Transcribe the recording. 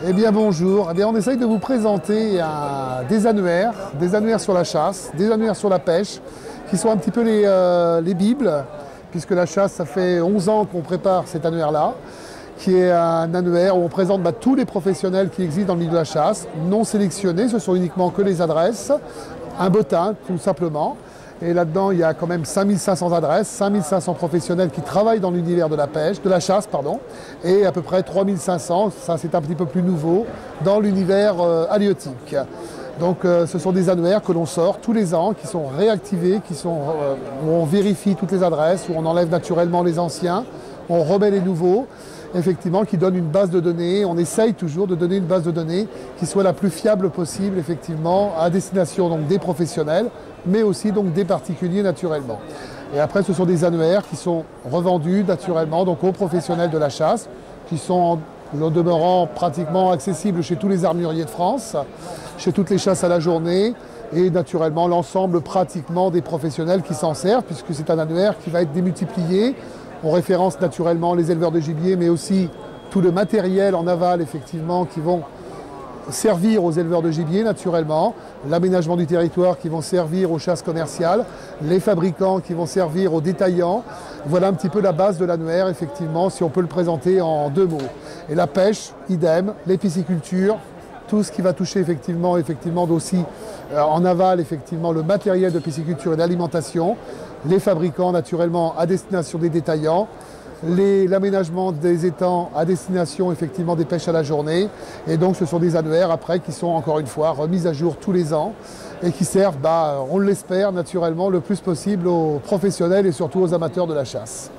Eh bien bonjour, on essaye de vous présenter des annuaires sur la chasse, des annuaires sur la pêche, qui sont un petit peu les bibles, puisque la chasse, ça fait 11 ans qu'on prépare cet annuaire-là, qui est un annuaire où on présente tous les professionnels qui existent dans le milieu de la chasse, non sélectionnés, ce sont uniquement que les adresses, un bottin tout simplement. Et là-dedans, il y a quand même 5500 adresses, 5500 professionnels qui travaillent dans l'univers de la chasse, et à peu près 3500, ça c'est un petit peu plus nouveau, dans l'univers halieutique. Donc ce sont des annuaires que l'on sort tous les ans, qui sont réactivés, où on vérifie toutes les adresses, où on enlève naturellement les anciens, on remet les nouveaux, effectivement, qui donnent une base de données. On essaye toujours de donner une base de données qui soit la plus fiable possible, effectivement, à destination donc, des professionnels, mais aussi donc, des particuliers naturellement. Et après, ce sont des annuaires qui sont revendus naturellement donc, aux professionnels de la chasse, qui sont en demeurant pratiquement accessibles chez tous les armuriers de France, chez toutes les chasses à la journée, et naturellement l'ensemble pratiquement des professionnels qui s'en servent, puisque c'est un annuaire qui va être démultiplié. On référence naturellement les éleveurs de gibier, mais aussi tout le matériel en aval, effectivement, qui vont servir aux éleveurs de gibier, naturellement, l'aménagement du territoire qui vont servir aux chasses commerciales, les fabricants qui vont servir aux détaillants. Voilà un petit peu la base de l'annuaire, effectivement, si on peut le présenter en deux mots. Et la pêche, idem, les piscicultures, tout ce qui va toucher effectivement aussi en aval, effectivement, le matériel de pisciculture et d'alimentation, les fabricants naturellement à destination des détaillants, l'aménagement des étangs à destination effectivement des pêches à la journée. Et donc ce sont des annuaires après qui sont encore une fois remis à jour tous les ans et qui servent, on l'espère naturellement, le plus possible aux professionnels et surtout aux amateurs de la chasse.